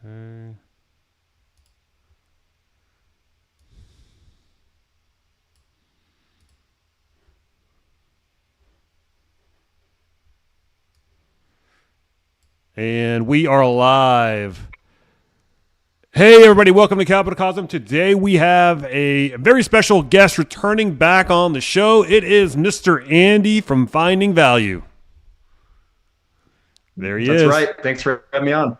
Okay. And we are live. Hey, everybody, welcome to Capital Cosm. Today we have a very special guest returning back on the show. It is Mr. Andy from Finding Value. There he That's is. right. Thanks for having me on.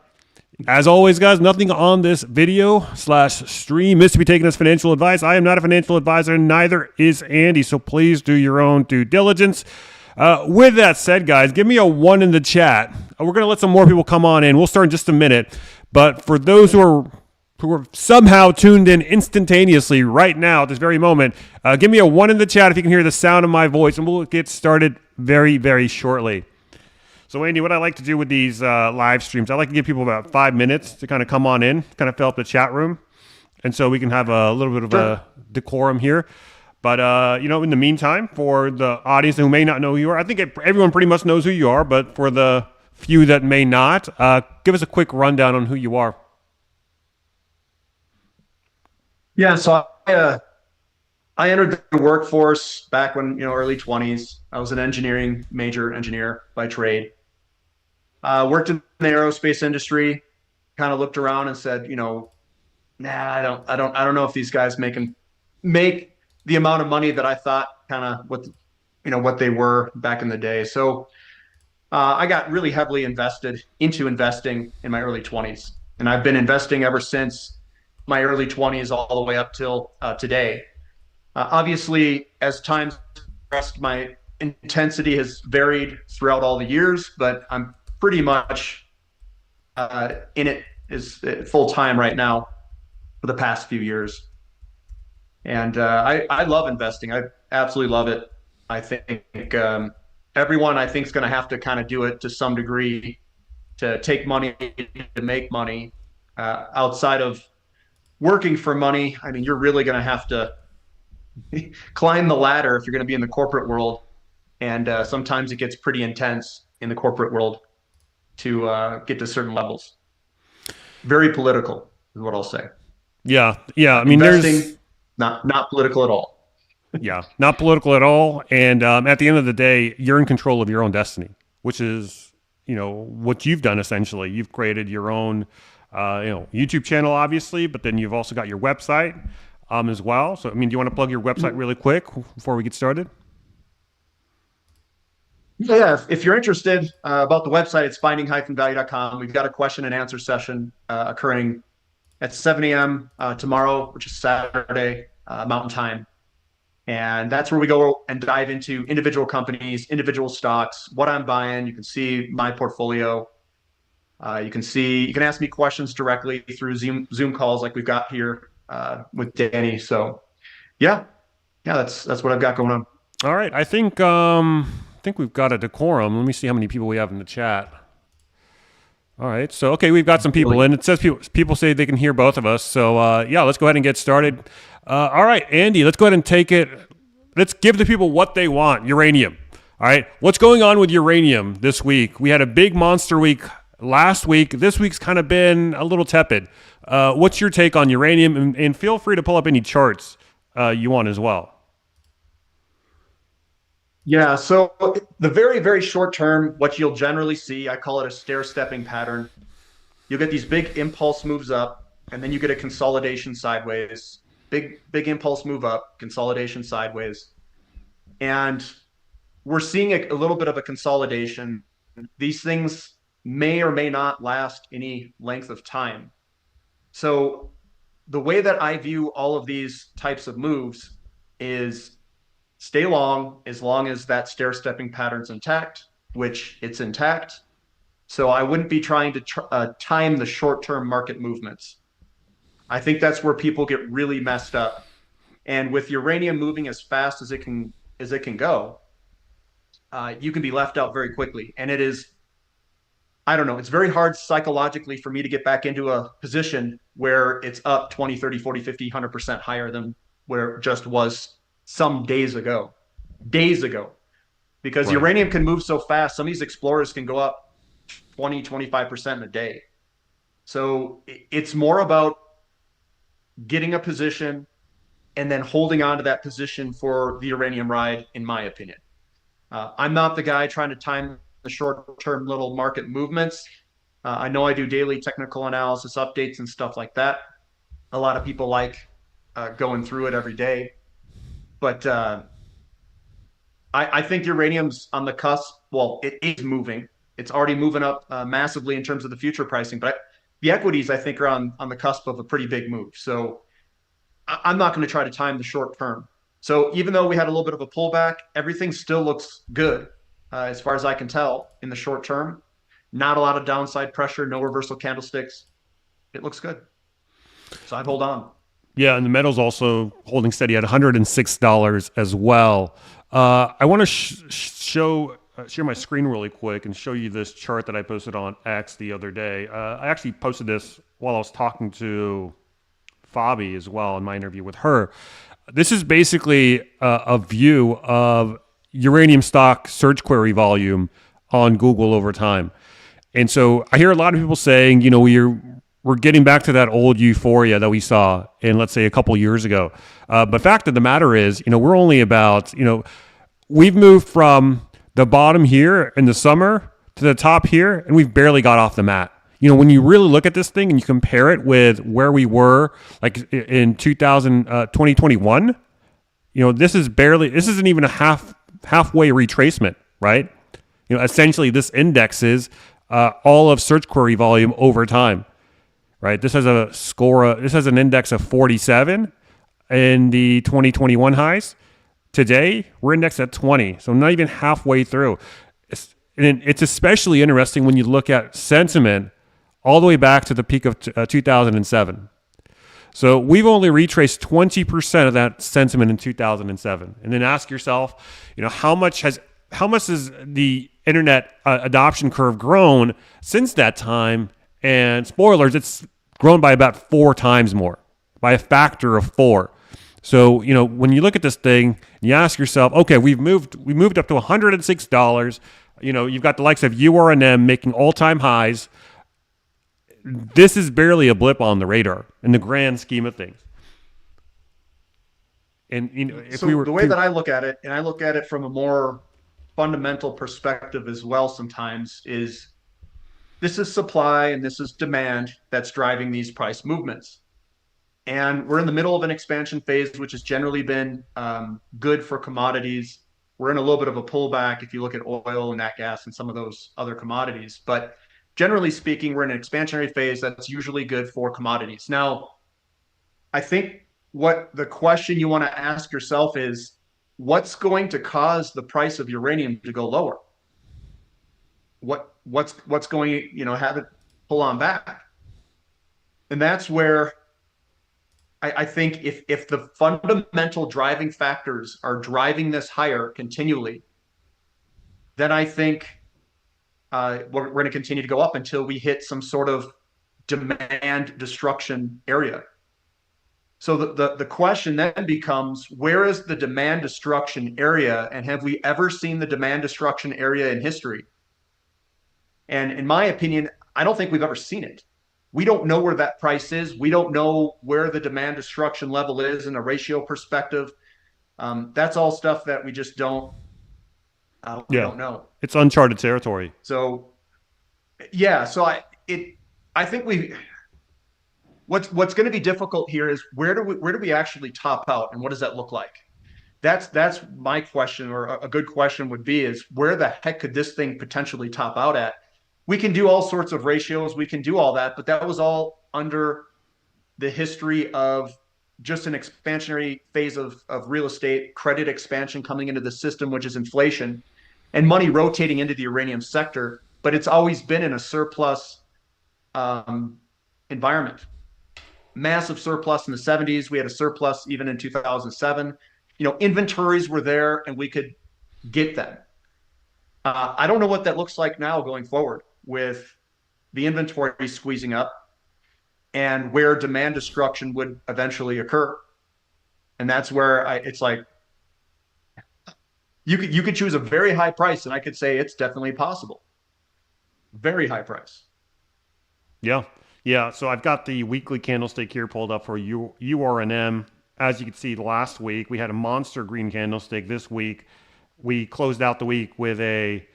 As always, guys, nothing on this video/stream is to be taken as financial advice. I am not a financial advisor, neither is Andy, so please do your own due diligence. With that said, guys, give me a 1 in the chat. We're going to let some more people come on in. We'll start in just a minute. But for those who are somehow tuned in instantaneously right now at this very moment, give me a 1 in the chat if you can hear the sound of my voice, and we'll get started very, very shortly. So, Andy, what I like to do with these live streams, I like to give people about 5 minutes to kind of come on in, kind of fill up the chat room, and so we can have a little bit of a decorum here. But, in the meantime, for the audience who may not know who you are, I think everyone pretty much knows who you are, but for the few that may not, give us a quick rundown on who you are. Yeah, so I entered the workforce back when, early 20s. I was an major engineer by trade. Worked in the aerospace industry, kind of looked around and said, nah, I don't know if these guys make the amount of money that I thought kind of what they were back in the day. So I got really heavily invested into investing in my early 20s. And I've been investing ever since my early 20s all the way up till today. Obviously, as time's progressed, my intensity has varied throughout all the years, but I'm pretty much in it is full time right now for the past few years. And I love investing. I absolutely love it. I think everyone I think is going to have to kind of do it to some degree to take money, to make money outside of working for money. I mean, you're really going to have to climb the ladder if you're going to be in the corporate world. And sometimes it gets pretty intense in the corporate world to get to certain levels. Very political is what I'll say. Yeah. I mean, investing, not political at all. Yeah, not political at all. And at the end of the day, you're in control of your own destiny, which is, what you've done essentially. You've created your own, YouTube channel, obviously, but then you've also got your website as well. So, I mean, do you want to plug your website really quick before we get started? Yeah, if you're interested about the website, it's finding-value.com. We've got a question and answer session occurring at 7 a.m. Tomorrow, which is Saturday, Mountain Time. And that's where we go and dive into individual companies, individual stocks, what I'm buying. You can see my portfolio. You can ask me questions directly through Zoom calls like we've got here with Danny. So yeah, that's what I've got going on. All right. I think we've got a decorum. Let me see how many people we have in the chat. All right. So, okay, we've got some people in. It says people say they can hear both of us. So, let's go ahead and get started. All right, Andy, let's go ahead and take it. Let's give the people what they want, uranium. All right. What's going on with uranium this week? We had a big monster week last week. This week's kind of been a little tepid. What's your take on uranium? And feel free to pull up any charts you want as well. Yeah, so the very, very short term, what you'll generally see, I call it a stair-stepping pattern. You'll get these big impulse moves up, and then you get a consolidation sideways. Big impulse move up, consolidation sideways. And we're seeing a little bit of a consolidation. These things may or may not last any length of time. So the way that I view all of these types of moves is stay long as that stair-stepping pattern's intact, which it's intact. So I wouldn't be trying to time the short-term market movements. I think that's where people get really messed up. And with uranium moving as fast as it can go, you can be left out very quickly. And it is, I don't know, it's very hard psychologically for me to get back into a position where it's up 20, 30, 40, 50, 100% higher than where it just was some days ago, because Right. uranium can move so fast. Some of these explorers can go up 20, 25% in a day. So it's more about getting a position and then holding on to that position for the uranium ride, in my opinion. I'm not the guy trying to time the short-term little market movements. I know I do daily technical analysis updates and stuff like that. A lot of people like going through it every day, but I think uranium's on the cusp. Well, it is moving. It's already moving up massively in terms of the future pricing, but the equities I think are on the cusp of a pretty big move. So I'm not going to try to time the short term. So even though we had a little bit of a pullback, everything still looks good as far as I can tell in the short term. Not a lot of downside pressure, no reversal candlesticks. It looks good. So I'd hold on. Yeah, and the metal's also holding steady at $106 as well. I want to share my screen really quick and show you this chart that I posted on X the other day. I actually posted this while I was talking to Fabi as well in my interview with her. This is basically a view of uranium stock search query volume on Google over time. And so I hear a lot of people saying, we're getting back to that old euphoria that we saw in, let's say, a couple years ago. But fact of the matter is, we're only about, we've moved from the bottom here in the summer to the top here, and we've barely got off the mat. When you really look at this thing and you compare it with where we were like in 2021, this isn't even a halfway retracement, right? Essentially this indexes all of search query volume over time, right? This has this has an index of 47 in the 2021 highs. Today, we're indexed at 20, so not even halfway through. It's especially interesting when you look at sentiment all the way back to the peak of 2007. So we've only retraced 20% of that sentiment in 2007. And then ask yourself, how much has the internet adoption curve grown since that time? And spoilers, it's grown by about 4 times more, by a factor of 4. So, when you look at this thing, you ask yourself, okay, we moved up to $106. You've got the likes of URNM making all-time highs. This is barely a blip on the radar in the grand scheme of things. And the way that I look at it, and I look at it from a more fundamental perspective as well sometimes, is this is supply and this is demand that's driving these price movements. And we're in the middle of an expansion phase, which has generally been good for commodities. We're in a little bit of a pullback if you look at oil and nat gas and some of those other commodities. But generally speaking, we're in an expansionary phase that's usually good for commodities. Now, I think what the question you want to ask yourself is, what's going to cause the price of uranium to go lower? What's going to have it pull on back? And that's where I think if the fundamental driving factors are driving this higher continually, then I think we're going to continue to go up until we hit some sort of demand destruction area. So the question then becomes, where is the demand destruction area? And have we ever seen the demand destruction area in history? And in my opinion, I don't think we've ever seen it. We don't know where that price is. We don't know where the demand destruction level is in a ratio perspective. That's all stuff that we just don't know. It's uncharted territory. So, yeah. So I think what's going to be difficult here is where do we actually top out, and what does that look like? That's my question, or a good question would be, is where the heck could this thing potentially top out at? We can do all sorts of ratios. We can do all that, but that was all under the history of just an expansionary phase of real estate, credit expansion coming into the system, which is inflation, and money rotating into the uranium sector. But it's always been in a surplus environment. Massive surplus in the 70s. We had a surplus even in 2007. Inventories were there and we could get them. I don't know what that looks like now going forward with the inventory squeezing up and where demand destruction would eventually occur. And that's where it's like, you could choose a very high price, and I could say it's definitely possible. Very high price. Yeah. Yeah, so I've got the weekly candlestick here pulled up for URNM. As you can see, last week we had a monster green candlestick. This week we closed out the week with a,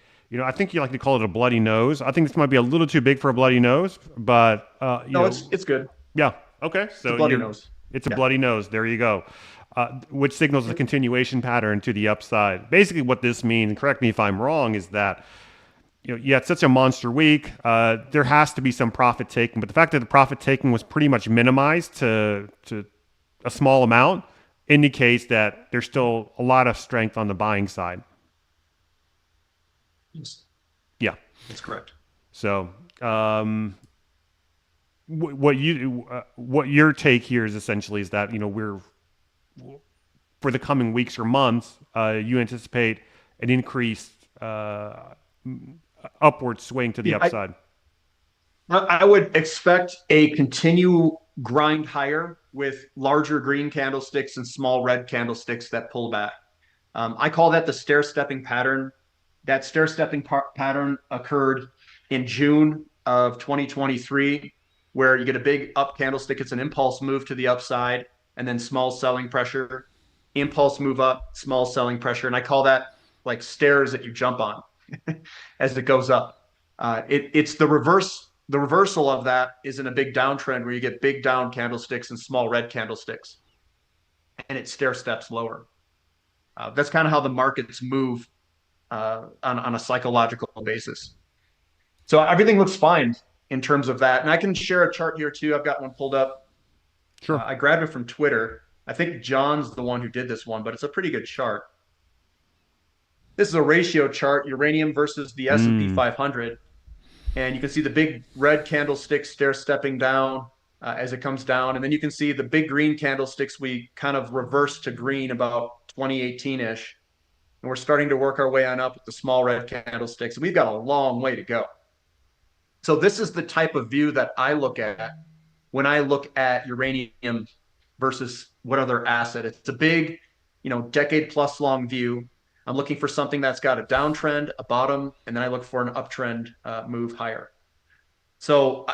I think you like to call it a bloody nose. I think this might be a little too big for a bloody nose, but No, it's good. yeah, okay. It's a So bloody nose. it's a Yeah. bloody nose. There you go. Which signals a continuation pattern to the upside. Basically, what this means, correct me if I'm wrong, is that you had such a monster week. There has to be some profit taking, but the fact that the profit taking was pretty much minimized to a small amount indicates that there's still a lot of strength on the buying side. Yes, Yeah. that's correct. So, what your take here is essentially is that we're for the coming weeks or months, you anticipate an increased upward swing to the Yeah, upside. I would expect a continue grind higher with larger green candlesticks and small red candlesticks that pull back. I call that the stair-stepping pattern. That stair-stepping pattern occurred in June of 2023, where you get a big up candlestick. It's an impulse move to the upside, and then small selling pressure, impulse move up, small selling pressure. And I call that like stairs that you jump on as it goes up. It's the reverse. The reversal of that is in a big downtrend where you get big down candlesticks and small red candlesticks, and it stair steps lower. That's kind of how the markets move on a psychological basis. So everything looks fine in terms of that. And I can share a chart here too. I've got one pulled up. Sure. I grabbed it from Twitter. I think John's the one who did this one, but it's a pretty good chart. This is a ratio chart, uranium versus the S&P 500. And you can see the big red candlestick stair stepping down as it comes down. And then you can see the big green candlesticks, we kind of reversed to green about 2018-ish. And we're starting to work our way on up with the small red candlesticks. And we've got a long way to go. So this is the type of view that I look at when I look at uranium versus what other asset. It's a big, decade plus long view. I'm looking for something that's got a downtrend, a bottom, and then I look for an uptrend move higher. So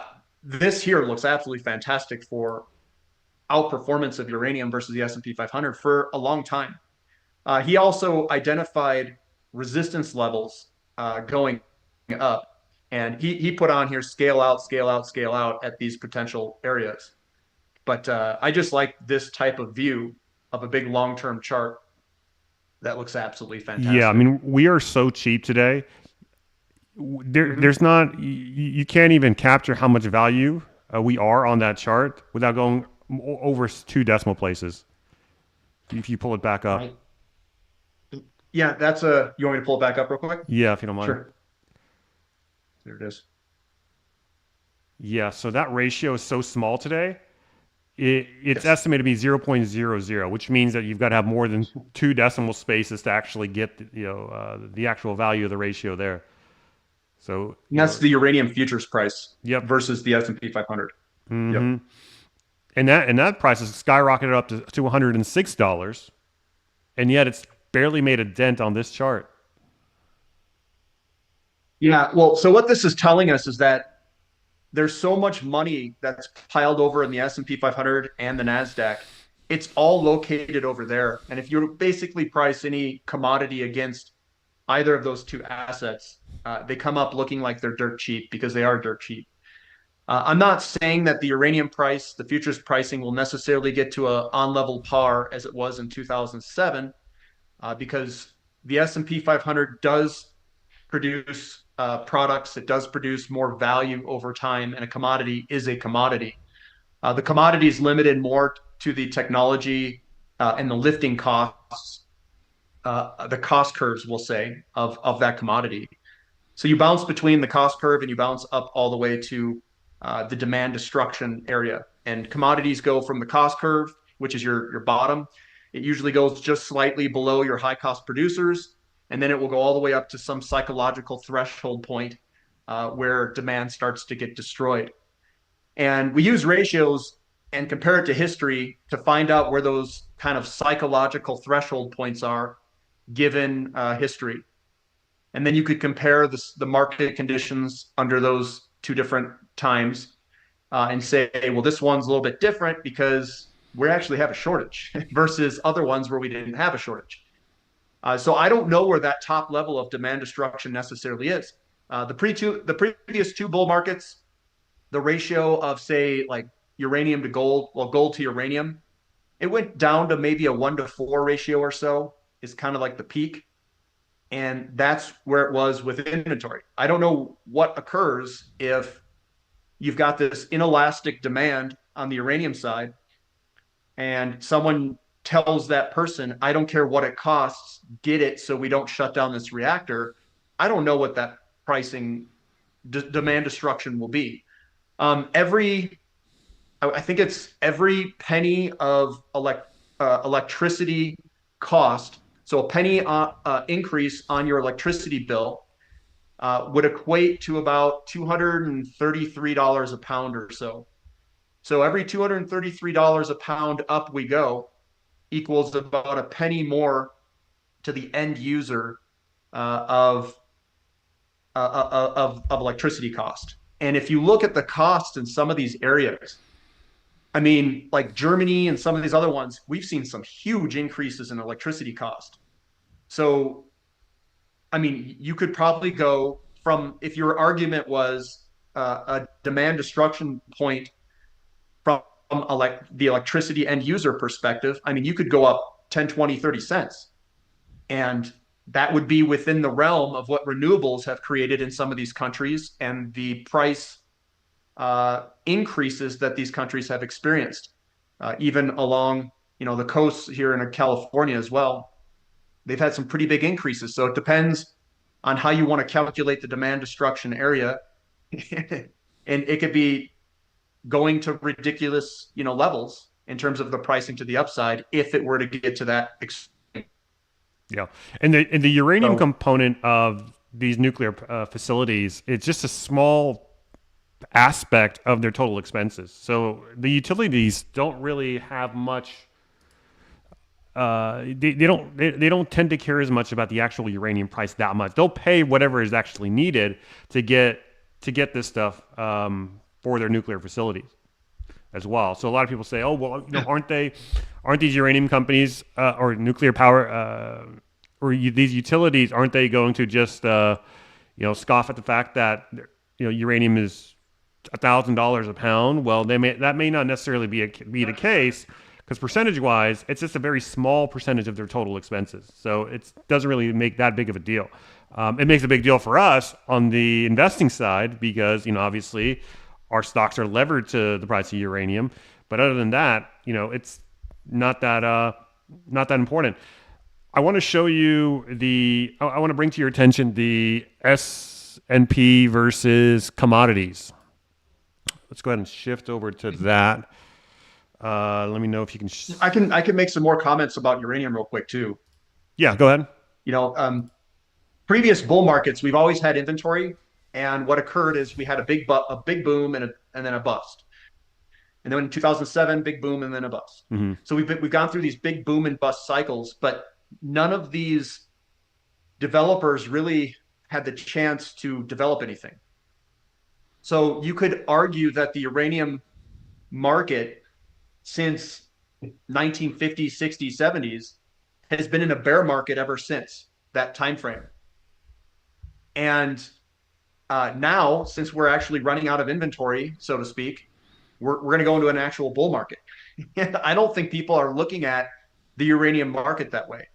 this here looks absolutely fantastic for outperformance of uranium versus the S&P 500 for a long time. He also identified resistance levels going up. And he put on here scale out, scale out, scale out at these potential areas. But I just like this type of view of a big long-term chart that looks absolutely fantastic. Yeah, I mean, we are so cheap today. There's not, you can't even capture how much value we are on that chart without going over 2 decimal places. If you pull it back up. Right. Yeah, you want me to pull it back up real quick? Yeah, if you don't mind. Sure. There it is. Yeah, so that ratio is so small today. It's Yes. estimated to be 0.00, which means that you've got to have more than 2 decimal spaces to actually get the actual value of the ratio there. So And that's the uranium futures price Yep. versus the S&P 500. Yep. And that price has skyrocketed up to $106, and yet it's barely made a dent on this chart. Yeah, well, so what this is telling us is that there's so much money that's piled over in the S&P 500 and the NASDAQ. It's all located over there. And if you basically price any commodity against either of those two assets, they come up looking like they're dirt cheap because they are dirt cheap. I'm not saying that the uranium price, the futures pricing, will necessarily get to a on-level par as it was in 2007, because the S&P 500 does produce products. It does produce more value over time, and a commodity is a commodity. The commodity is limited more to the technology and the lifting costs, the cost curves, we'll say, of that commodity. So you bounce between the cost curve and you bounce up all the way to the demand destruction area. And commodities go from the cost curve, which is your bottom. It usually goes just slightly below your high cost producers, and then it will go all the way up to some psychological threshold point where demand starts to get destroyed. And we use ratios and compare it to history to find out where those kind of psychological threshold points are given history. And then you could compare the market conditions under those two different times. and say, well, this one's a little bit different because we actually have a shortage versus other ones where we didn't have a shortage. So I don't know where that top level of demand destruction necessarily is. The previous two bull markets, the ratio of say like uranium to gold, well, gold to uranium, it went down to maybe a 1-to-4 ratio or so is kind of like the peak. And that's where it was with inventory. I don't know what occurs if you've got this inelastic demand on the uranium side and someone tells that person, I don't care what it costs, get it so we don't shut down this reactor. I don't know what that pricing demand destruction will be. I think it's every penny of electricity cost. So a penny increase on your electricity bill would equate to about $233 a pound or so. So every $233 a pound up we go equals about a penny more to the end user of electricity cost. And if you look at the cost in some of these areas, I mean, like Germany and some of these other ones, we've seen some huge increases in electricity cost. So, I mean, you could probably go from, if your argument was a demand destruction point from the electricity end user perspective, I mean, you could go up 10, 20, 30 cents. And that would be within the realm of what renewables have created in some of these countries and the price increases that these countries have experienced, even along the coasts here in California as well. They've had some pretty big increases. So it depends on how you want to calculate the demand destruction area, and it could be going to ridiculous levels in terms of the pricing to the upside if it were to get to that extreme. Yeah, and the uranium component of these nuclear facilities, it's just a small aspect of their total expenses. So the utilities don't really have much. They don't tend to care as much about the actual uranium price that much. They'll pay whatever is actually needed to get this stuff for their nuclear facilities as well. So a lot of people say, oh well, aren't these uranium companies or nuclear power these utilities, aren't they going to just scoff at the fact that uranium is $1,000 a pound? Well, that may not necessarily be the case, because percentage-wise, it's just a very small percentage of their total expenses. So it doesn't really make that big of a deal. It makes a big deal for us on the investing side because, obviously our stocks are levered to the price of uranium. But other than that, it's not that important. I want to show you I want to bring to your attention the S&P versus commodities. Let's go ahead and shift over to that. Let me know if you can. I can make some more comments about uranium real quick too. Yeah, go ahead. Previous bull markets, we've always had inventory, and what occurred is we had a big boom and then a bust, and then in 2007, big boom and then a bust. Mm-hmm. So we've gone through these big boom and bust cycles, but none of these developers really had the chance to develop anything. So you could argue that the uranium market since 1950s, 60s, 70s has been in a bear market ever since that time frame. And now, since we're actually running out of inventory, so to speak, we're going to go into an actual bull market. And I don't think people are looking at the uranium market that way.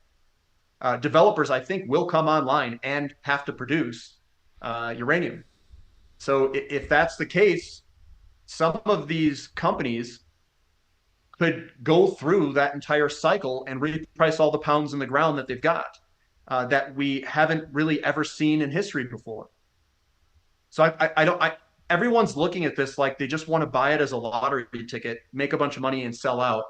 Developers, I think, will come online and have to produce uranium. So if that's the case, some of these companies could go through that entire cycle and reprice all the pounds in the ground that they've got that we haven't really ever seen in history before. So everyone's looking at this like they just want to buy it as a lottery ticket, make a bunch of money and sell out,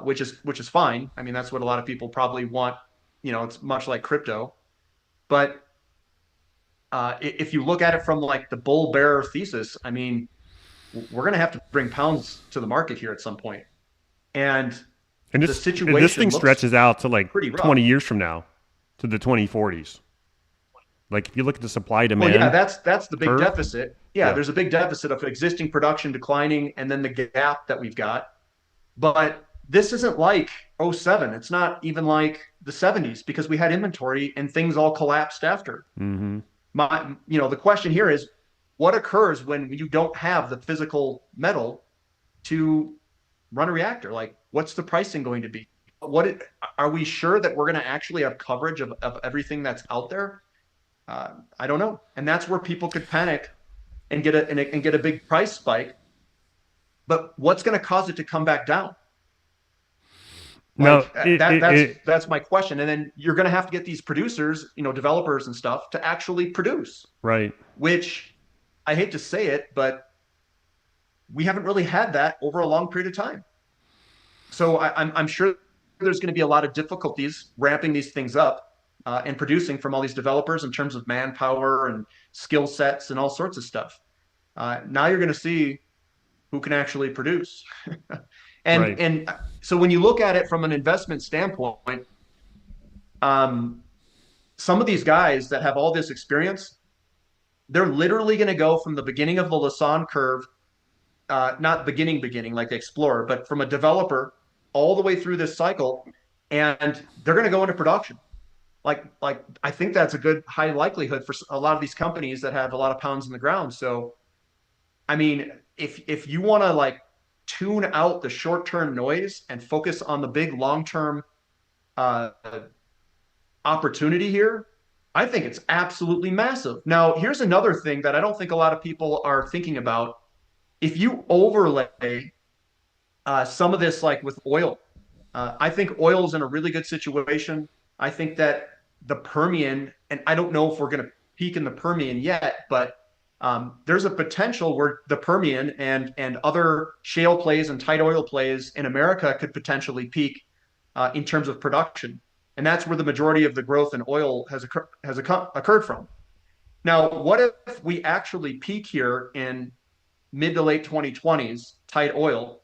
which is fine. I mean, that's what a lot of people probably want. It's much like crypto. But if you look at it from like the bull bear thesis, I mean, we're going to have to bring pounds to the market here at some point. And the situation, this thing stretches out to like 20 rough. years from now, to the 2040s. Like if you look at the supply demand. Well, yeah, that's the big curve, deficit. yeah, Yeah. there's a big deficit of existing production declining and then the gap that we've got. But this isn't like '07. It's not even like the '70s because we had inventory and things all collapsed after. Mm-hmm. The question here is what occurs when you don't have the physical metal to run a reactor? Like, what's the pricing going to be? Are we sure that we're going to actually have coverage of everything that's out there? I don't know. And that's where people could panic and get a big price spike. But what's going to cause it to come back down? No, Like that's my question. And then you're going to have to get these producers, developers and stuff to actually produce, right. which I hate to say it, but we haven't really had that over a long period of time. So I'm sure there's going to be a lot of difficulties ramping these things up and producing from all these developers in terms of manpower and skill sets and all sorts of stuff. Now you're going to see who can actually produce. and Right. and so when you look at it from an investment standpoint, um, some of these guys that have all this experience, they're literally going to go from the beginning of the Lassonde curve, not beginning like the explorer, but from a developer all the way through this cycle, and they're going to go into production. Like I think that's a good high likelihood for a lot of these companies that have a lot of pounds in the ground. So I mean, if you want to like tune out the short-term noise and focus on the big long-term uh, opportunity here, I think it's absolutely massive. Now, here's another thing that I don't think a lot of people are thinking about. If you overlay some of this, like with oil, I think oil is in a really good situation. I think that the Permian, and I don't know if we're going to peak in the Permian yet, but there's a potential where the Permian and other shale plays and tight oil plays in America could potentially peak in terms of production, and that's where the majority of the growth in oil has occurred from. Now, what if we actually peak here in mid to late 2020s, tight oil,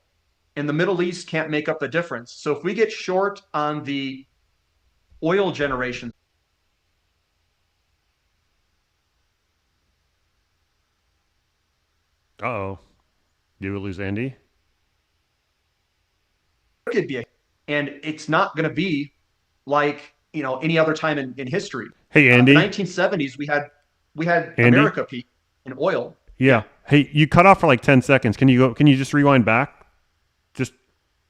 and the Middle East can't make up the difference? So if we get short on the oil generation, Uh-oh. Did we lose Andy? could be, and it's not going to be like any other time in history. Hey, The Andy. 1970s, we had Andy? America peak in oil. Yeah. Yeah, Hey, you cut off for like 10 seconds. Can you just rewind back just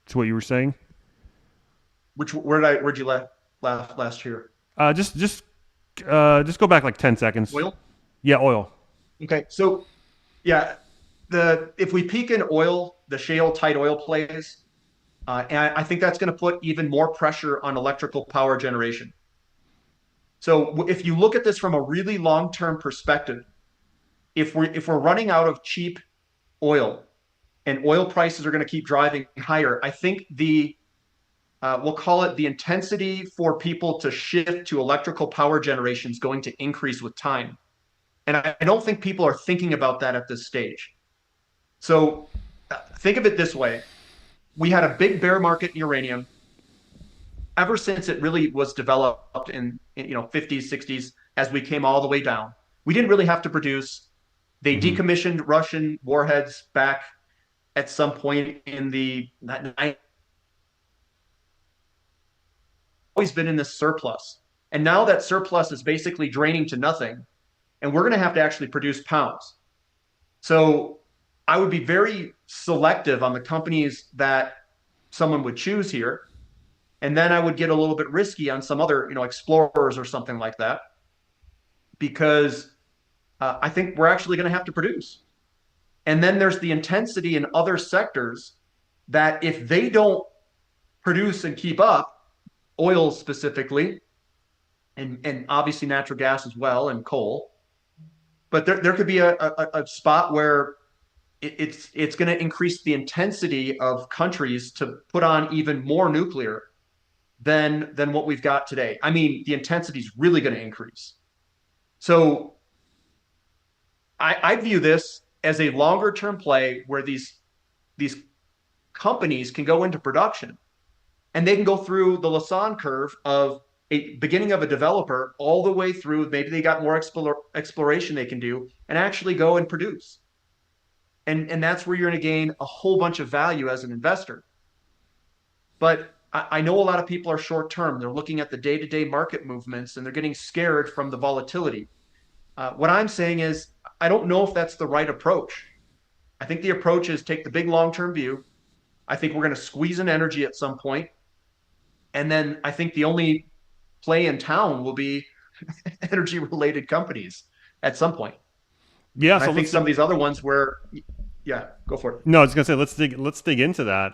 to what you were saying? where'd you laugh last year? Just go back like 10 seconds. Oil. Yeah, oil. Okay, so yeah, the if we peak in oil, the shale tight oil plays, and I think that's going to put even more pressure on electrical power generation. So if you look at this from a really long-term perspective, if we're running out of cheap oil and oil prices are going to keep driving higher, I think we'll call it the intensity for people to shift to electrical power generation is going to increase with time. And I don't think people are thinking about that at this stage. So think of it this way. We had a big bear market in uranium ever since it really was developed in 50s, 60s, as we came all the way down. We didn't really have to produce. They Mm-hmm. decommissioned Russian warheads back at some point in the 90s. Always been in this surplus. And now that surplus is basically draining to nothing, and we're going to have to actually produce pounds. So I would be very selective on the companies that someone would choose here. And then I would get a little bit risky on some other, explorers or something like that, because I think we're actually going to have to produce. And then there's the intensity in other sectors that if they don't produce and keep up, oil specifically, and obviously natural gas as well, and coal, but there could be a spot where it's going to increase the intensity of countries to put on even more nuclear than what we've got today. I mean, the intensity is really going to increase. So I view this as a longer term play where these companies can go into production and they can go through the Lassonde curve of a beginning of a developer all the way through. Maybe they got more exploration they can do and actually go and produce. And that's where you're going to gain a whole bunch of value as an investor. But I know a lot of people are short term. They're looking at the day to day market movements and they're getting scared from the volatility. What I'm saying is, I don't know if that's the right approach. I think the approach is take the big long term view. I think we're going to squeeze in energy at some point. And then I think the only play in town will be energy related companies at some point. Yeah, And I so think some of these other ones where, yeah, go for it. no, I was gonna say let's dig into that.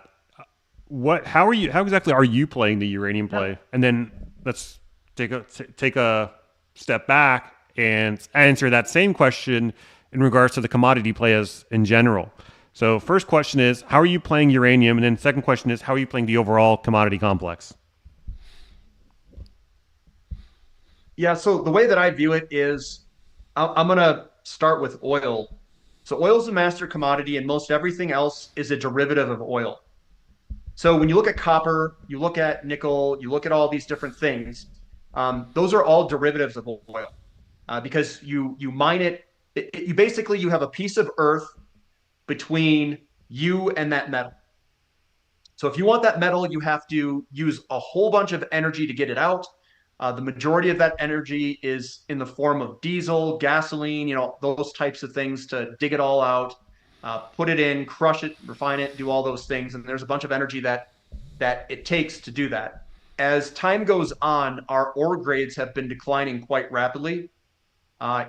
How exactly are you playing the uranium Yeah. play? And then let's take a step back and answer that same question in regards to the commodity players in general. So first question is, how are you playing uranium? And then second question is, how are you playing the overall commodity complex? Yeah. So the way that I view it is I'm going to start with oil. So oil is a master commodity, and most everything else is a derivative of oil. So when you look at copper, you look at nickel, you look at all these different things, those are all derivatives of oil because you mine it, you basically you have a piece of earth between you and that metal. So if you want that metal, you have to use a whole bunch of energy to get it out. The majority of that energy is in the form of diesel, gasoline, those types of things to dig it all out, put it in, crush it, refine it, do all those things. And there's a bunch of energy that it takes to do that. As time goes on, our ore grades have been declining quite rapidly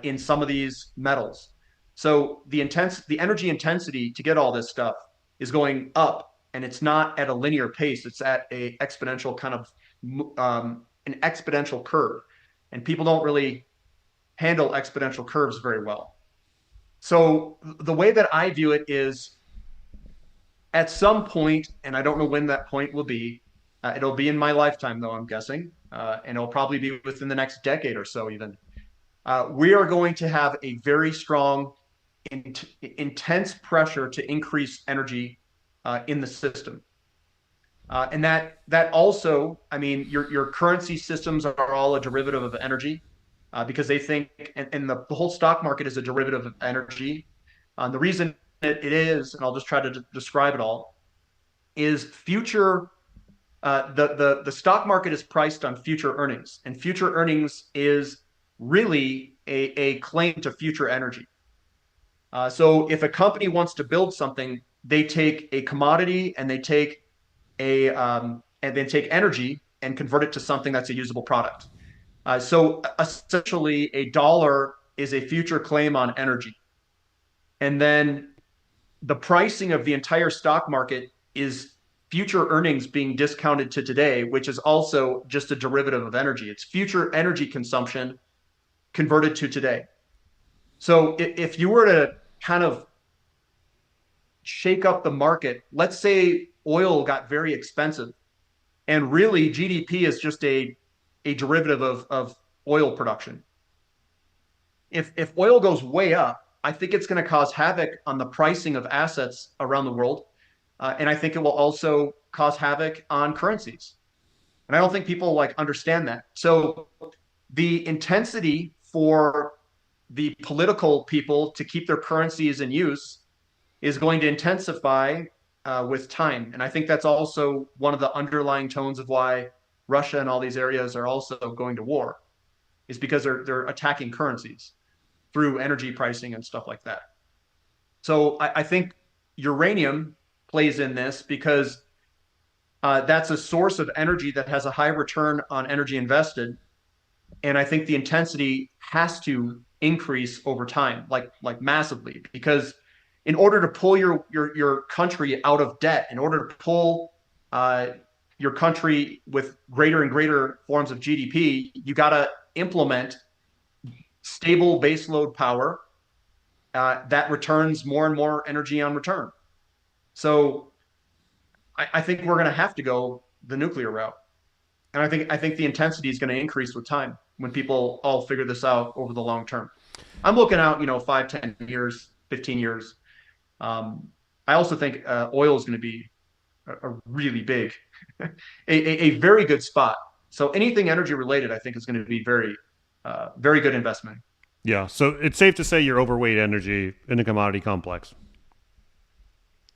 in some of these metals. So the energy intensity to get all this stuff is going up, and it's not at a linear pace. It's at a exponential kind of an exponential curve, and people don't really handle exponential curves very well. So the way that I view it is, at some point, and I don't know when that point will be. It'll be in my lifetime, though, I'm guessing, and it'll probably be within the next decade or so, even. We are going to have a very strong, intense pressure to increase energy in the system. And that also, I mean, your currency systems are all a derivative of energy because they think, and the whole stock market is a derivative of energy. The reason it is, and I'll just try to describe it all, is future. The stock market is priced on future earnings, and future earnings is really a claim to future energy. So if a company wants to build something, they take a commodity and they take and then take energy and convert it to something that's a usable product. So essentially, a dollar is a future claim on energy, and then the pricing of the entire stock market is future earnings being discounted to today, which is also just a derivative of energy. It's future energy consumption converted to today. So if you were to kind of shake up the market, let's say oil got very expensive, and really GDP is just a derivative of oil production. If oil goes way up, I think it's going to cause havoc on the pricing of assets around the world. And I think it will also cause havoc on currencies. And I don't think people like understand that. So the intensity for the political people to keep their currencies in use is going to intensify with time. And I think that's also one of the underlying tones of why Russia and all these areas are also going to war, is because they're attacking currencies through energy pricing and stuff like that. So I think uranium plays in this because that's a source of energy that has a high return on energy invested. And I think the intensity has to increase over time, like massively, because in order to pull your country out of debt, in order to pull your country with greater and greater forms of GDP, you got to implement stable baseload power that returns more and more energy on return. So I think we're going to have to go the nuclear route, and I think the intensity is going to increase with time when people all figure this out over the long term. I'm looking out, 5, 10 years, 15 years. I also think oil is going to be a really big, a very good spot. So anything energy related, I think, is going to be very good investment. Yeah. So it's safe to say you're overweight energy in the commodity complex.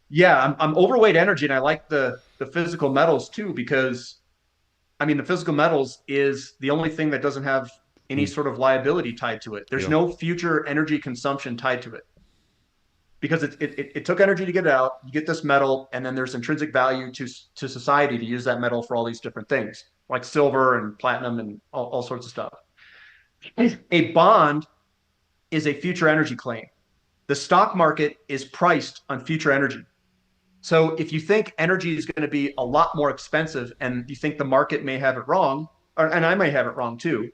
Yeah, I'm overweight energy, and I like the physical metals too because I mean the physical metals is the only thing that doesn't have any Mm, sort of liability tied to it. There's yeah. no future energy consumption tied to it because it took energy to get it out. You get this metal, and then there's intrinsic value to society to use that metal for all these different things, like silver and platinum and all sorts of stuff. A bond is a future energy claim. The stock market is priced on future energy. So if you think energy is going to be a lot more expensive and you think the market may have it wrong, and I may have it wrong too,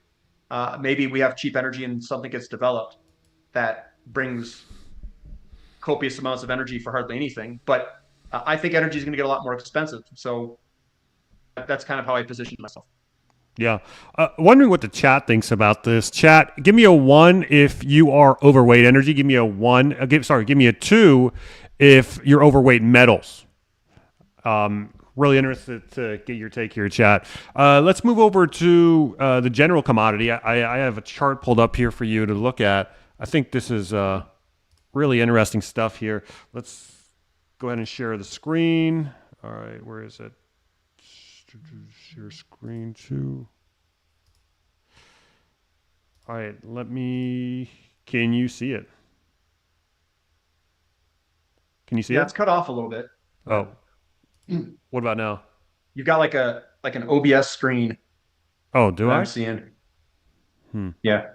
maybe we have cheap energy and something gets developed that brings copious amounts of energy for hardly anything. But I think energy is going to get a lot more expensive. So that's kind of how I position myself. Yeah. Wondering what the chat thinks about this. Chat, give me a 1 if you are overweight energy. Give me a 1. Give me a 2 if you're overweight metals. Really interested to get your take here, chat. Let's move over to the general commodity. I have a chart pulled up here for you to look at. I think this is really interesting stuff here. Let's go ahead and share the screen. All right, where is it? Share screen 2. All right, can you see it? Can you see Yeah, it? it's cut off a little bit. Oh, what about now? You've got like an OBS screen Oh, do that I'm I? seeing. Hmm. Yeah.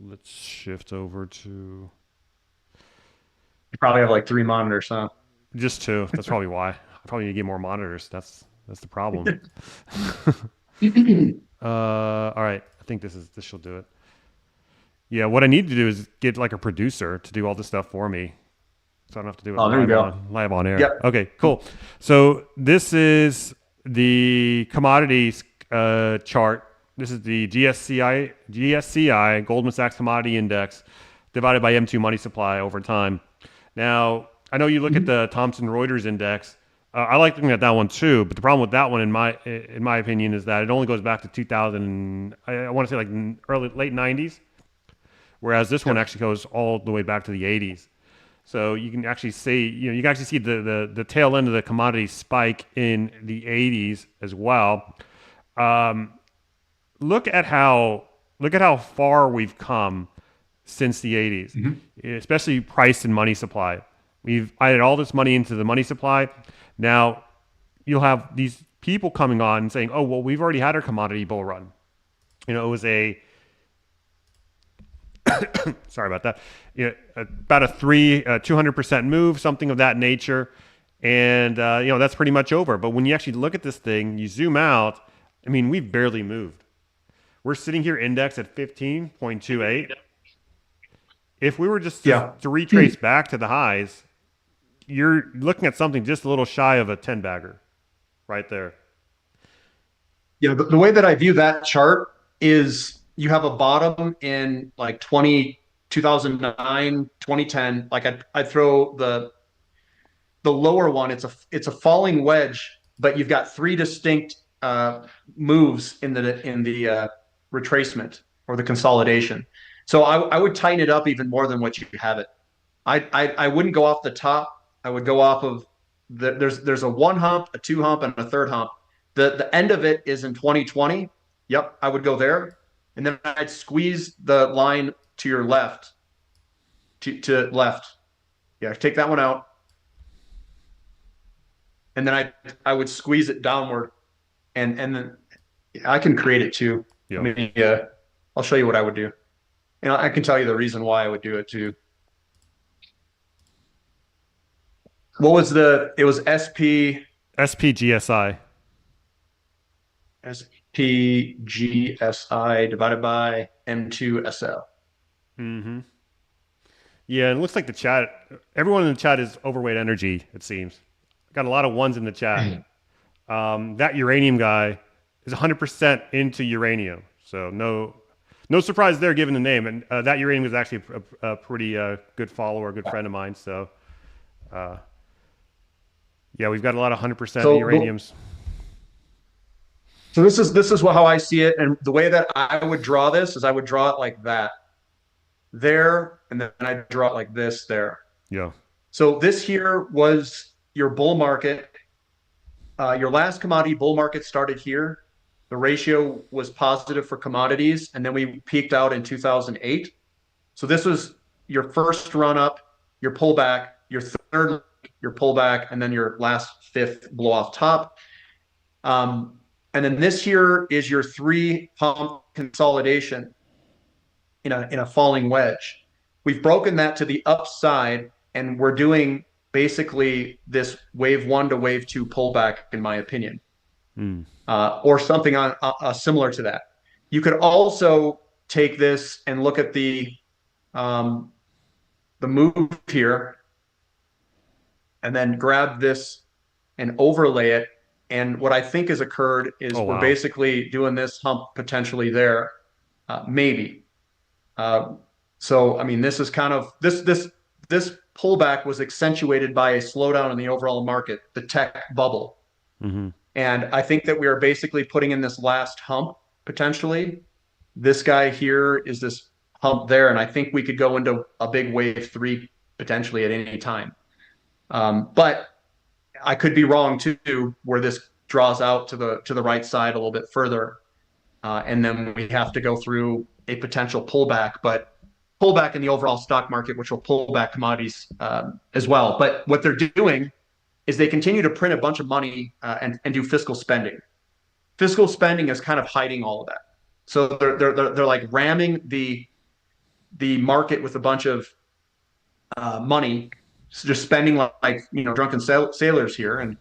Let's shift over to You probably have like 3 monitors, huh? just 2. That's probably why. I probably need to get more monitors. That's the problem. All right. I think this should do it. Yeah, what I need to do is get like a producer to do all this stuff for me, so I don't have to do it Oh, there you go. live on air. Yep. Okay, cool. So this is the commodities chart. This is the GSCI Goldman Sachs Commodity Index divided by M2 money supply over time. Now, I know you look at the Thomson Reuters Index. I like looking at that one too, but the problem with that one, in my opinion, is that it only goes back to 2000. I want to say like late 90s, whereas this one Yep. actually goes all the way back to the 80s. So you can actually see, you can actually see the tail end of the commodity spike in the 80s as well. Um, look at how far we've come since the 80s, especially price and money supply. We've added all this money into the money supply. Now you'll have these people coming on and saying, "Oh, well, we've already had our commodity bull run." It was a sorry about that. About a 200% move, something of that nature, and that's pretty much over. But when you actually look at this thing, you zoom out. I mean, we've barely moved. We're sitting here indexed at 15.28. If we were just Yeah. to retrace back to the highs, you're looking at something just a little shy of a 10 bagger right there. Yeah. The way that I view that chart is you have a bottom in like 2009, 2010. Like I'd throw the lower one. It's a falling wedge, but you've got three distinct moves in the retracement or the consolidation. So I would tighten it up even more than what you have it. I wouldn't go off the top. I would go off of there's a one hump, a two hump, and a third hump. The end of it is in 2020. Yep, I would go there, and then I'd squeeze the line to your left, to left. Yeah, take that one out, and then I would squeeze it downward, and then I can create it too. Yeah. I mean, yeah, I'll show you what I would do, and I can tell you the reason why I would do it too. What was it was SPGSI. SPGSI divided by M2SL. Mm-hmm. Yeah, it looks like everyone in the chat is overweight energy, it seems. Got a lot of ones in the chat. That uranium guy is 100% into uranium. So no surprise there given the name. And that uranium is actually a pretty good follower, a good friend of mine. So yeah, we've got a lot of 100% uraniums. So this is how I see it, and the way that I would draw this is I would draw it like that there, and then I draw it like this there. Yeah. So this here was your bull market. Your last commodity bull market started here. The ratio was positive for commodities, and then we peaked out in 2008. So this was your first run up, your pullback, your third, your pullback, and then your last fifth blow off top. And then this here is your three pump consolidation in a falling wedge. We've broken that to the upside, and we're doing basically this wave one to wave two pullback, in my opinion, or something on similar to that. You could also take this and look at the move here, and then grab this and overlay it. And what I think has occurred is we're basically doing this hump potentially there, maybe. So I mean, this is kind of this pullback was accentuated by a slowdown in the overall market, the tech bubble. And I think that we are basically putting in this last hump potentially. This guy here is this hump there, and I think we could go into a big wave three potentially at any time. But I could be wrong too, where this draws out to the right side a little bit further, and then we have to go through a potential pullback, but pullback in the overall stock market, which will pull back commodities as well. But what they're doing is they continue to print a bunch of money and do fiscal spending. Fiscal spending is kind of hiding all of that. So they're like ramming the market with a bunch of money, just spending like drunken sailors here, and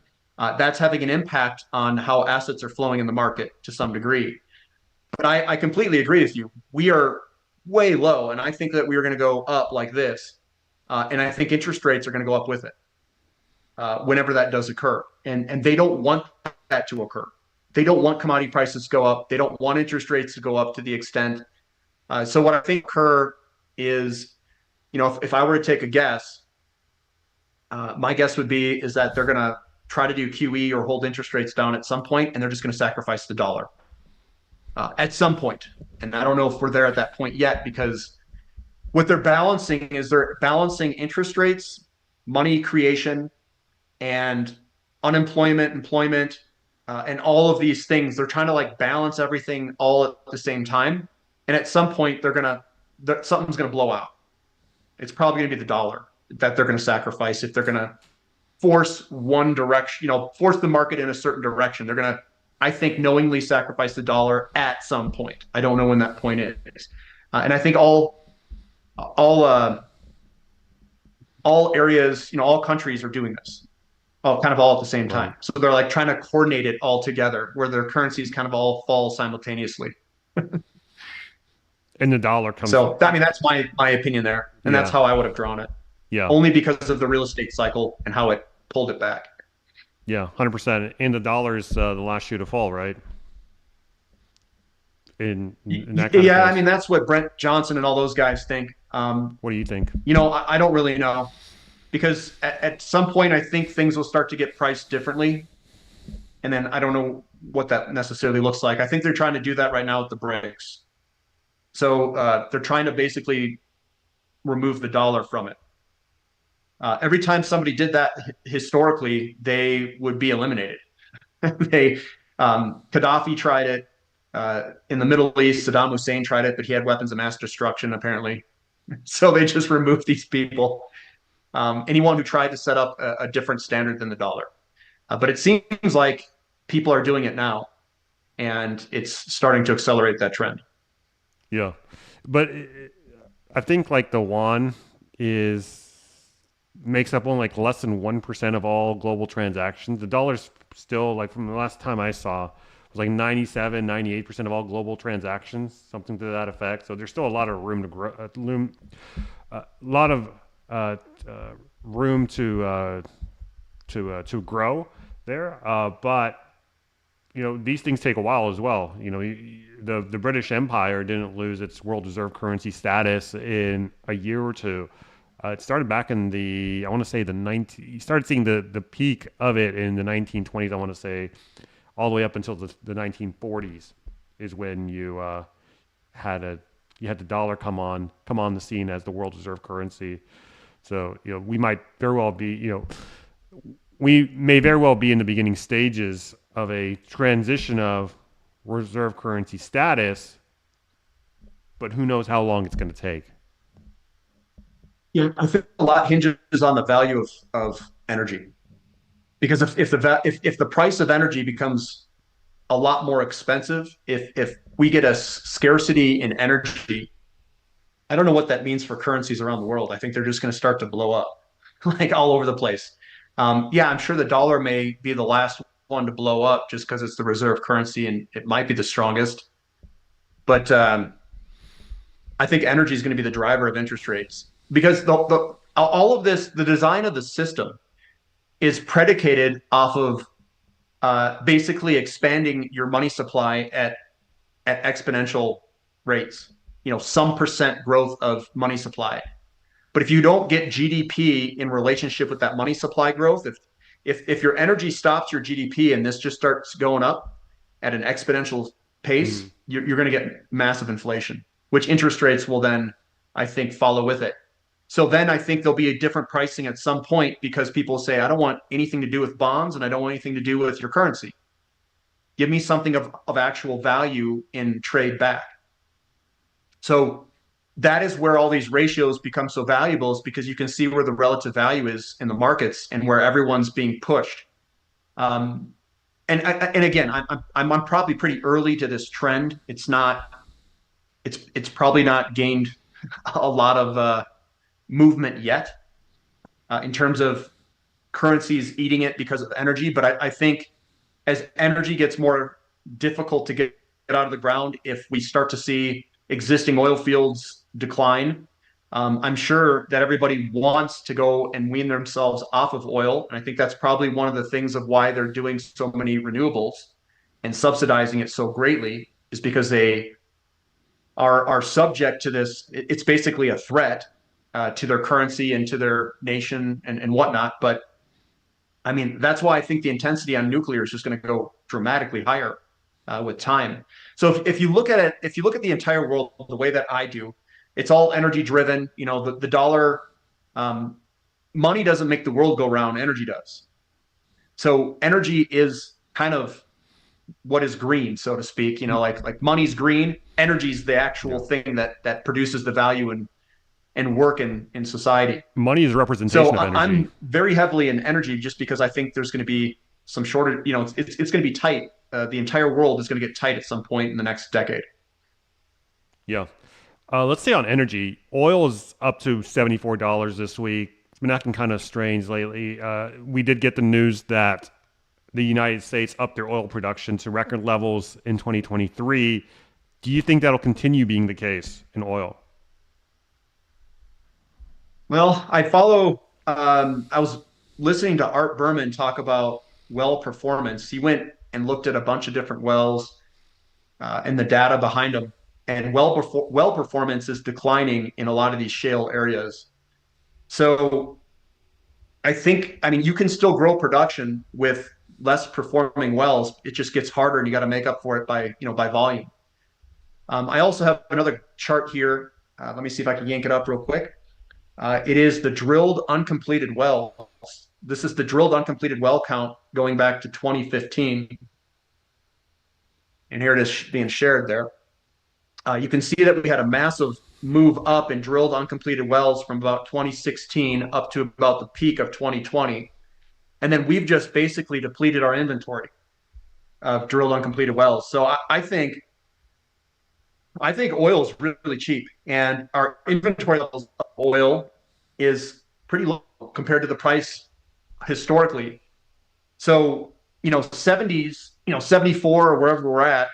that's having an impact on how assets are flowing in the market to some degree. But I completely agree with you. We are way low, and I think that we are going to go up like this, and I think interest rates are going to go up with it whenever that does occur. And they don't want that to occur. They don't want commodity prices to go up. They don't want interest rates to go up to the extent. So what I think occur is, if I were to take a guess, my guess would be is that they're going to try to do QE or hold interest rates down at some point, and they're just going to sacrifice the dollar at some point. And I don't know if we're there at that point yet, because what they're balancing is they're balancing interest rates, money creation, and unemployment, employment, and all of these things. They're trying to like balance everything all at the same time. And at some point, something's going to blow out. It's probably going to be the dollar that they're going to sacrifice if they're going to force one direction, force the market in a certain direction. They're going to, I think, knowingly sacrifice the dollar at some point. I don't know when that point is. And I think all areas, all countries are doing this, kind of all at the same time. So they're like trying to coordinate it all together, where their currencies kind of all fall simultaneously. And the dollar comes. So I mean, that's my opinion there, and that's how I would have drawn it. Yeah. Only because of the real estate cycle and how it pulled it back. Yeah, 100%. And the dollar is the last shoe to fall, right? In that kind of I mean, that's what Brent Johnson and all those guys think. What do you think? I don't really know, because at some point I think things will start to get priced differently, and then I don't know what that necessarily looks like. I think they're trying to do that right now with the BRICS. So they're trying to basically remove the dollar from it. Every time somebody did that historically, they would be eliminated. Gaddafi tried it in the Middle East. Saddam Hussein tried it, but he had weapons of mass destruction apparently. So they just removed these people. Anyone who tried to set up a different standard than the dollar. But it seems like people are doing it now, and it's starting to accelerate that trend. Yeah, but I think like the yuan makes up only like less than 1% of all global transactions. The dollar's still, like from the last time I saw, was like 97, 98% of all global transactions, something to that effect. So there's still a lot of room to grow, room to grow there. But these things take a while as well. The British Empire didn't lose its world reserve currency status in a year or two. It started back in you started seeing the peak of it in the 1920s, I want to say, all the way up until the 1940s is when had a you had the dollar come on the scene as the world reserve currency. So we might very well be we may very well be in the beginning stages of a transition of reserve currency status, but who knows how long it's going to take. Yeah, I think a lot hinges on the value of energy. Because if the price of energy becomes a lot more expensive, if we get a scarcity in energy, I don't know what that means for currencies around the world. I think they're just going to start to blow up, like all over the place. Yeah, I'm sure the dollar may be the last one to blow up just because it's the reserve currency and it might be the strongest. But I think energy is going to be the driver of interest rates because all of this, the design of the system is predicated off of basically expanding your money supply at exponential rates. Some percent growth of money supply. But if you don't get GDP in relationship with that money supply growth, if your energy stops your GDP and this just starts going up at an exponential pace, Mm. you're going to get massive inflation, which interest rates will then, I think, follow with it. So then I think there'll be a different pricing at some point because people say, I don't want anything to do with bonds and I don't want anything to do with your currency. Give me something of actual value in trade back. So that is where all these ratios become so valuable is because you can see where the relative value is in the markets and where everyone's being pushed. Um, and again, I'm probably pretty early to this trend. It's probably not gained a lot of movement yet in terms of currencies eating it because of energy. But I think as energy gets more difficult to get out of the ground, if we start to see existing oil fields decline, I'm sure that everybody wants to go and wean themselves off of oil. And I think that's probably one of the things of why they're doing so many renewables and subsidizing it so greatly is because they are subject to this. It's basically a threat to their currency and to their nation and whatnot. But I mean, that's why I think the intensity on nuclear is just going to go dramatically higher with time. So if you look at it, if you look at the entire world the way that I do, it's all energy driven. The dollar, um, money doesn't make the world go round, energy does. So energy is kind of what is green, so to speak. Like money's green, energy's the actual Yeah. thing that produces the value and work in society. Money is a So representation of energy. I'm very heavily in energy just because I think there's going to be some shortage. It's going to be tight. The entire world is going to get tight at some point in the next decade. Yeah. Let's stay on energy. Oil is up to $74 this week. It's been acting kind of strange lately. We did get the news that the United States upped their oil production to record levels in 2023. Do you think that'll continue being the case in oil? Well, I follow. I was listening to Art Berman talk about well performance. He went and looked at a bunch of different wells and the data behind them. And well performance is declining in a lot of these shale areas. So I mean, you can still grow production with less performing wells. It just gets harder, and you got to make up for it by volume. I also have another chart here. Let me see if I can yank it up real quick. It is the drilled uncompleted wells. This is the drilled uncompleted well count going back to 2015. And here it is being shared there. You can see that we had a massive move up in drilled uncompleted wells from about 2016 up to about the peak of 2020. And then we've just basically depleted our inventory of drilled uncompleted wells. So I think oil is really cheap, and our inventory levels of oil is pretty low compared to the price historically. So 70s, 74 or wherever we're at,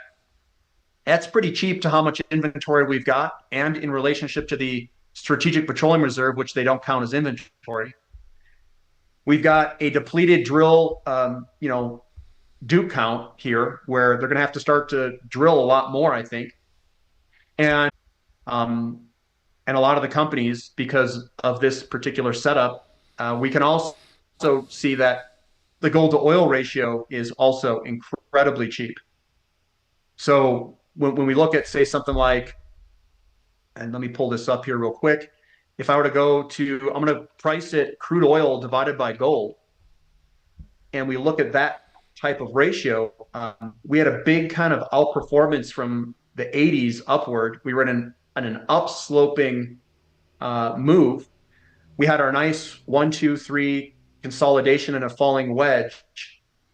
that's pretty cheap to how much inventory we've got, and in relationship to the Strategic Petroleum Reserve, which they don't count as inventory. We've got a depleted drill, Duke count here, where they're going to have to start to drill a lot more, I think, and um, and a lot of the companies, because of this particular setup, we can also see that the gold to oil ratio is also incredibly cheap. So when we look at, say, something like, and let me pull this up here real quick. If I were to go to, I'm going to price it crude oil divided by gold, and we look at that type of ratio, we had a big kind of outperformance from the 80s upward. We were in an upsloping move. We had our nice 1, 2, 3 consolidation and a falling wedge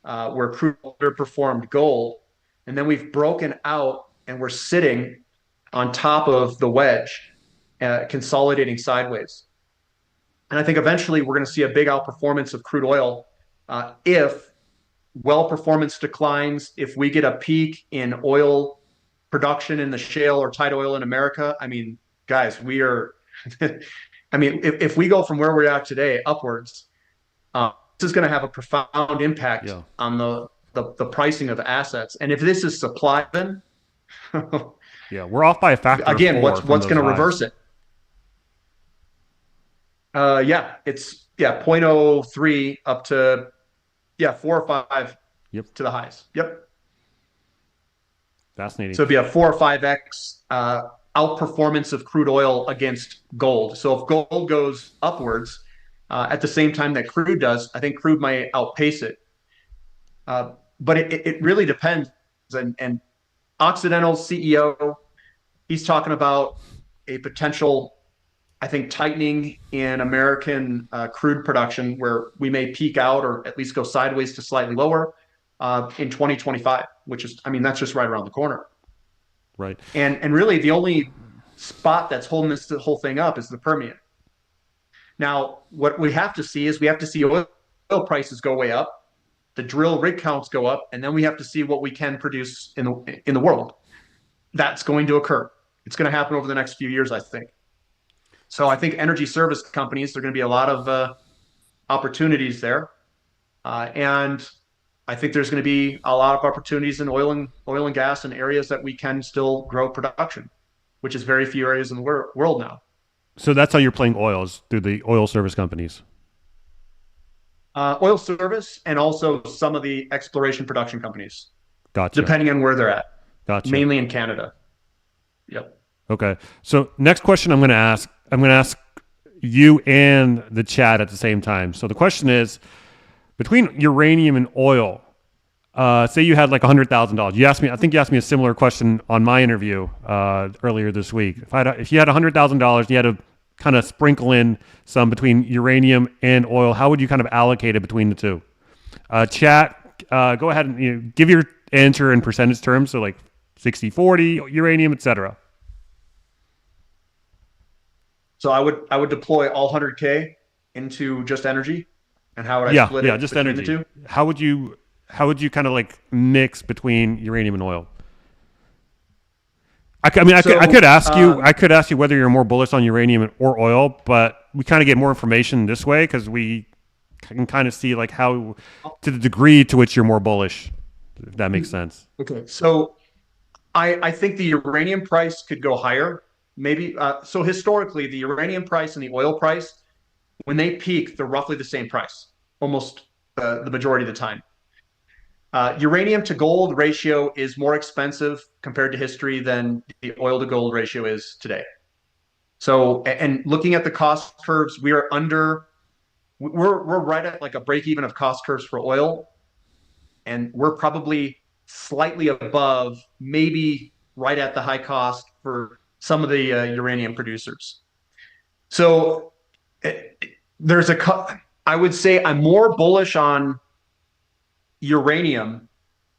where crude underperformed gold. And then we've broken out and we're sitting on top of the wedge, consolidating sideways. And I think eventually we're going to see a big outperformance of crude oil if well performance declines, if we get a peak in oil production in the shale or tight oil in America. I mean, guys, we are. I mean, if we go from where we're at today upwards, this is going to have a profound impact on the pricing of assets. And if this is supply, then yeah, we're off by a factor. Again, what's going to reverse it? It's 0.03 up to 4 or 5 to the highs. Yep. Fascinating. So it'd be a 4 or 5x outperformance of crude oil against gold. So if gold goes upwards at the same time that crude does, I think crude might outpace it. But it really depends. And Occidental's CEO, he's talking about a potential, I think, tightening in American crude production where we may peak out or at least go sideways to slightly lower in 2025, which is, I mean, that's just right around the corner. Right. And really the only spot that's holding this whole thing up is the Permian. Now, what we have to see is we have to see oil prices go way up, the drill rig counts go up, and then we have to see what we can produce in the world. That's going to occur. It's going to happen over the next few years, I think. So I think energy service companies, there are going to be a lot of opportunities there. And I think there's going to be a lot of opportunities in oil and gas in areas that we can still grow production, which is very few areas in the world now. So that's how you're playing oils, through the oil service companies. Oil service and also some of the exploration production companies. Gotcha. Depending on where they're at. Gotcha. Mainly in Canada. Yep. Okay. So next question I'm going to ask you and the chat at the same time. So the question is, between uranium and oil, say you had like $100,000. I think you asked me a similar question on my interview earlier this week. If you had $100,000 and you had to kind of sprinkle in some between uranium and oil, how would you kind of allocate it between the two? Chat, go ahead and give your answer in percentage terms. So like 60-40, uranium, etc. So I would deploy all 100K into just energy. And how would I split it just between energy. the two? How would you kind of like mix between uranium and oil? I could ask you whether you're more bullish on uranium or oil, but we kind of get more information this way because we can kind of see like how, to the degree to which you're more bullish, if that makes sense. Okay, so I think the uranium price could go higher. Maybe so historically, the uranium price and the oil price, when they peak, they're roughly the same price, almost the majority of the time. Uranium to gold ratio is more expensive compared to history than the oil to gold ratio is today. So, and looking at the cost curves, we're right at like a break even of cost curves for oil, and we're probably slightly above, maybe right at the high cost for some of the uranium producers. So I would say I'm more bullish on uranium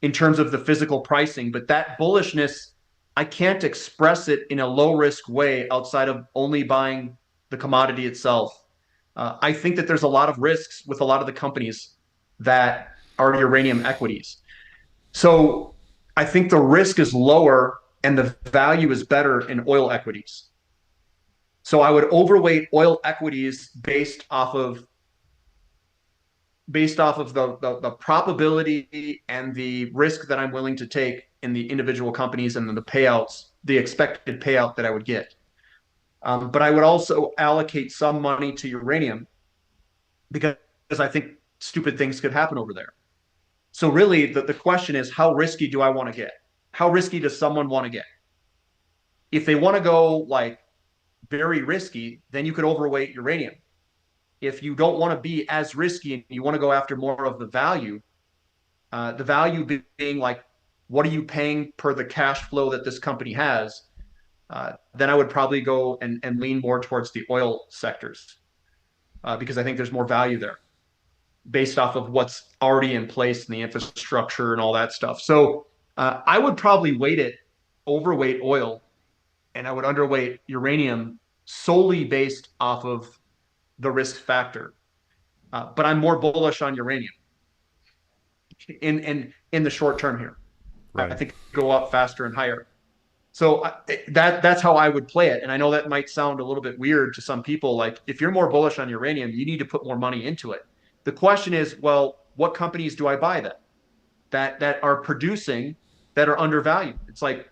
in terms of the physical pricing, but that bullishness, I can't express it in a low risk way outside of only buying the commodity itself. I think that there's a lot of risks with a lot of the companies that are uranium equities. So I think the risk is lower and the value is better in oil equities. So I would overweight oil equities based off of the probability and the risk that I'm willing to take in the individual companies and the payouts, the expected payout that I would get. But I would also allocate some money to uranium because I think stupid things could happen over there. So really, the question is, how risky do I want to get? How risky does someone want to get? If they want to go like very risky, then you could overweight uranium. If you don't want to be as risky and you want to go after more of the value being like, what are you paying per the cash flow that this company has? Then I would probably go and lean more towards the oil sectors because I think there's more value there based off of what's already in place and the infrastructure and all that stuff. So I would probably overweight oil, and I would underweight uranium solely based off of the risk factor. But I'm more bullish on uranium in the short term here. I Right. think go up faster and higher. So that's how I would play it. And I know that might sound a little bit weird to some people. Like if you're more bullish on uranium, you need to put more money into it. The question is, well, what companies do I buy that are producing that are undervalued? It's like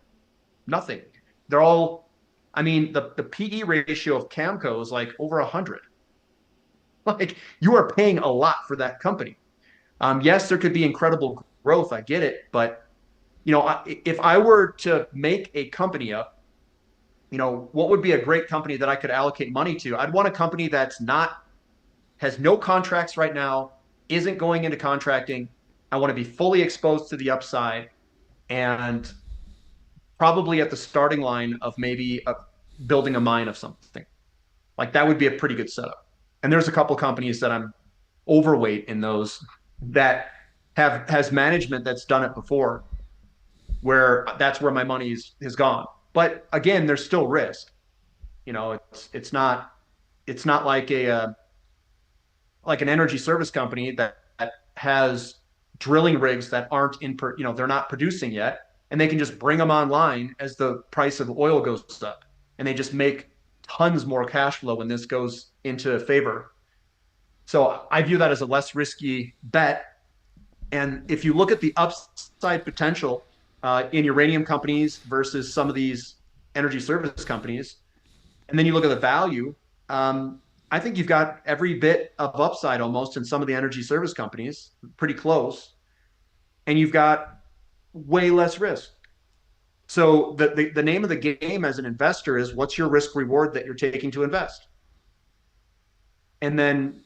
nothing. They're all, I mean, the PE ratio of Camco is like over 100. Like you are paying a lot for that company. Yes, there could be incredible growth. I get it, but if I were to make a company up, what would be a great company that I could allocate money to? I'd want a company that's not has no contracts right now, isn't going into contracting. I want to be fully exposed to the upside and probably at the starting line of maybe building a mine of something. Like that would be a pretty good setup. And there's a couple companies that I'm overweight in those that has management that's done it before, where that's where my money has gone. But again, there's still risk. It's not like an energy service company that has drilling rigs that aren't they're not producing yet, and they can just bring them online as the price of oil goes up, and they just make tons more cash flow when this goes into favor. So I view that as a less risky bet. And if you look at the upside potential in uranium companies versus some of these energy service companies, and then you look at the value, I think you've got every bit of upside almost in some of the energy service companies, pretty close, and you've got way less risk. So the name of the game as an investor is what's your risk reward that you're taking to invest, and then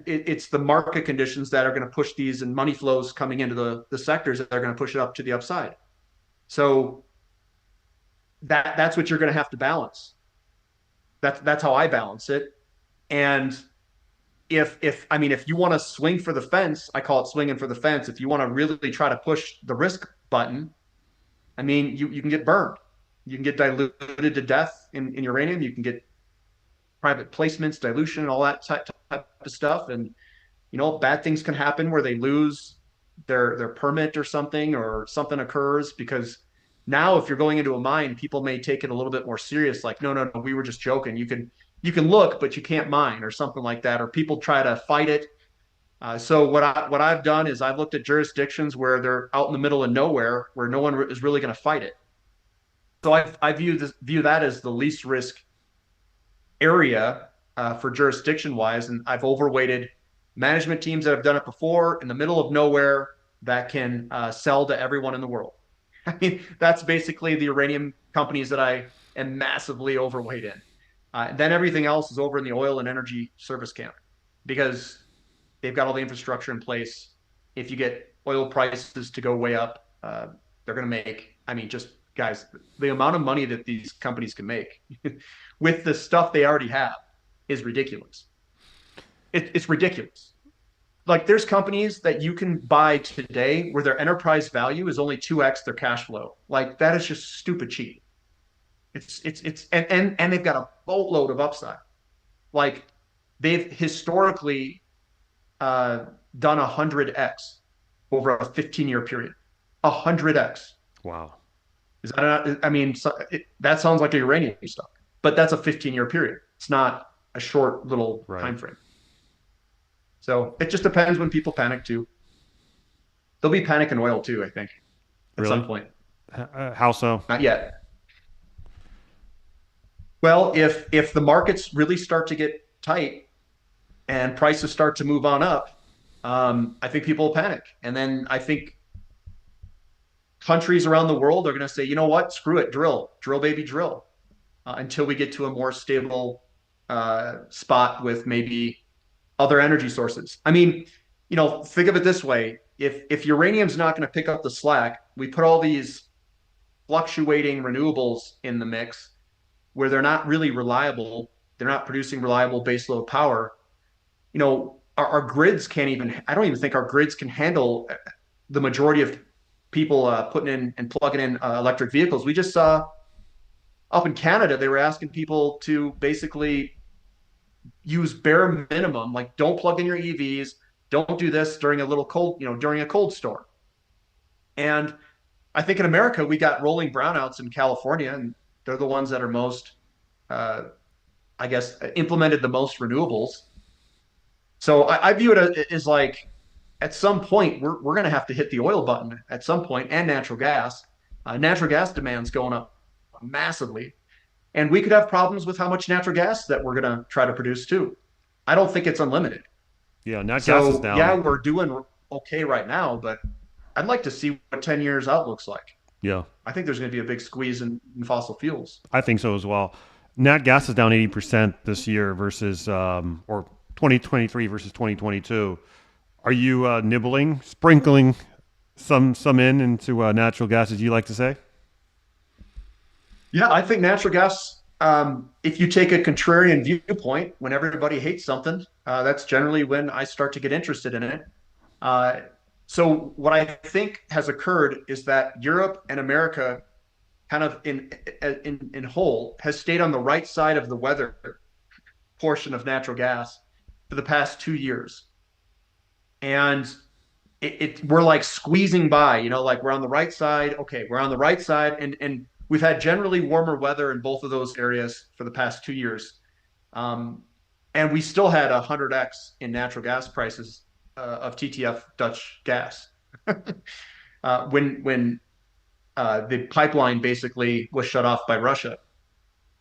it's the market conditions that are going to push these and money flows coming into the sectors that are going to push it up to the upside. So that's what you're going to have to balance. That's how I balance it. And if you want to swing for the fence, I call it swinging for the fence. If you want to really try to push the risk button, I mean, you can get burned. You can get diluted to death in uranium. You can get private placements, dilution, and all that type of stuff. And bad things can happen where they lose their permit or something occurs because now if you're going into a mine, people may take it a little bit more serious. Like, no, we were just joking. You can look, but you can't mine or something like that. Or people try to fight it. So what I've done is I've looked at jurisdictions where they're out in the middle of nowhere, where no one is really going to fight it. So I view that as the least risk area for jurisdiction wise, and I've overweighted management teams that have done it before in the middle of nowhere that can sell to everyone in the world. I mean, that's basically the uranium companies that I am massively overweight in. Then everything else is over in the oil and energy service camp because they've got all the infrastructure in place. If you get oil prices to go way up, they're going to make, I mean, just guys, the amount of money that these companies can make with the stuff they already have is ridiculous. It's ridiculous. Like there's companies that you can buy today where their enterprise value is only 2x their cash flow. Like that is just stupid cheap. And they've got a boatload of upside. Like they've historically done 100x over a 15-year period. 100x. Wow. Is that I mean, that sounds like a uranium stuff, but that's a 15-year period. It's not a short little time frame. So it just depends when people panic too. There'll be panic in oil too, I think, at some point. How so? Not yet. Well, if the markets really start to get tight and prices start to move on up, I think people will panic. And then I think countries around the world are going to say, you know what, screw it, drill, baby, drill, until we get to a more stable spot with maybe other energy sources. I mean, think of it this way: if uranium's not going to pick up the slack, we put all these fluctuating renewables in the mix where they're not really reliable. They're not producing reliable baseload power. Our grids can't even, I don't even think our grids can handle the majority of people putting in and plugging in electric vehicles. We just saw up in Canada, they were asking people to basically use bare minimum, like don't plug in your EVs, don't do this during a little cold, during a cold storm. And I think in America, we got rolling brownouts in California, and they're the ones that are most, uh, I guess, implemented the most renewables. So I view it as like at some point we're going to have to hit the oil button at some point, and natural gas. Natural gas demand's going up massively, and we could have problems with how much natural gas that we're going to try to produce too. I don't think it's unlimited. Yeah, nat gas is So yeah, down. we're doing okay right now, but I'd like to see what 10 years out looks like. Yeah, I think there's going to be a big squeeze in fossil fuels. I think so as well. Nat gas is down 80% this year versus, or 2023 versus 2022. Are you nibbling, sprinkling some into natural gas, as you like to say? Yeah, I think natural gas, if you take a contrarian viewpoint, when everybody hates something, that's generally when I start to get interested in it. Uh, so what I think has occurred is that Europe and America kind of in whole has stayed on the right side of the weather portion of natural gas for the past 2 years. And we're like squeezing by, like we're on the right side. Okay, we're on the right side, and we've had generally warmer weather in both of those areas for the past 2 years, and we still had 100x in natural gas prices of TTF Dutch gas when the pipeline basically was shut off by Russia.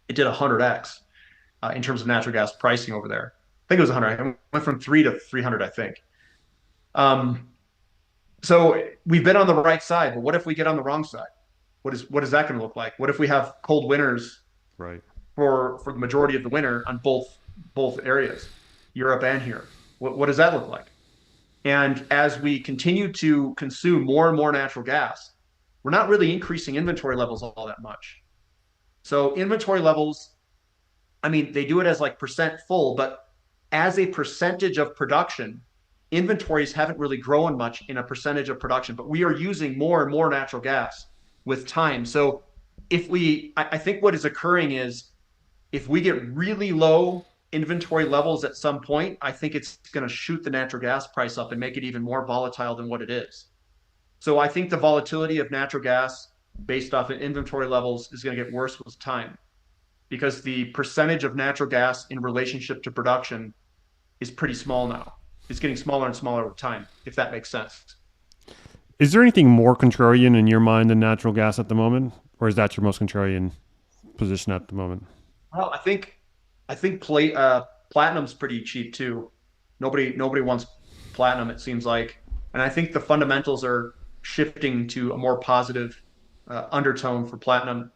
It did 100x in terms of natural gas pricing over there. I think it was 100. It went from 3 to 300, I think. Um, So we've been on the right side, but what if we get on the wrong side? What is that going to look like? What if we have cold winters Right. for the majority of the winter on both areas, Europe and here? What does that look like? And as we continue to consume more and more natural gas, we're not really increasing inventory levels all that much. So inventory levels, I mean, they do it as like percent full, but as a percentage of production, inventories haven't really grown much in a percentage of production, but we are using more and more natural gas with time. So I think what is occurring is if we get really low inventory levels at some point, I think it's going to shoot the natural gas price up and make it even more volatile than what it is. So I think the volatility of natural gas based off of inventory levels is going to get worse with time because the percentage of natural gas in relationship to production is pretty small now. It's getting smaller and smaller with time, if that makes sense. Is there anything more contrarian in your mind than natural gas at the moment, or is that your most contrarian position at the moment? Well, I think platinum's pretty cheap too. Nobody wants platinum, it seems like, and I think the fundamentals are shifting to a more positive undertone for platinum.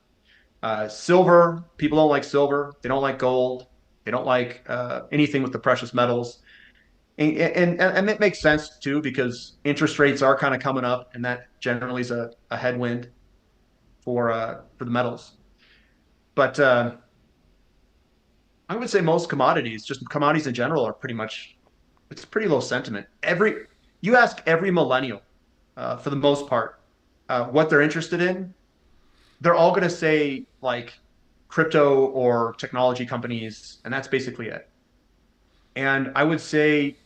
Silver, people don't like silver. They don't like gold. They don't like anything with the precious metals. And it makes sense too because interest rates are kind of coming up, and that generally is a headwind for the metals. But I would say most commodities, just commodities in general, are pretty much it's pretty low sentiment. You ask every millennial, for the most part, what they're interested in, they're all going to say like crypto or technology companies, and that's basically it. And I would say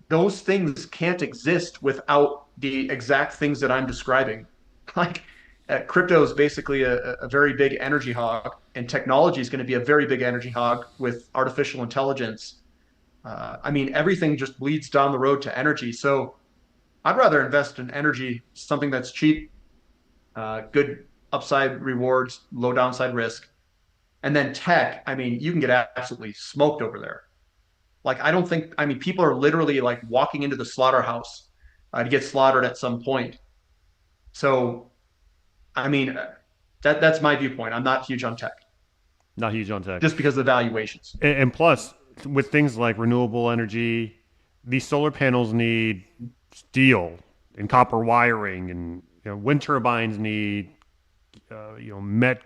those things can't exist without the exact things that I'm describing. Like crypto is basically a very big energy hog, and technology is going to be a very big energy hog with artificial intelligence. I mean, everything just leads down the road to energy. So I'd rather invest in energy, something that's cheap, good upside rewards, low downside risk. And then tech, I mean, you can get absolutely smoked over there. Like, I don't think, I mean, people are literally like walking into the slaughterhouse to get slaughtered at some point. So, I mean, that's my viewpoint. I'm not huge on tech Not huge on tech. just because of the valuations. And plus, with things like renewable energy, these solar panels need steel and copper wiring, and wind turbines need met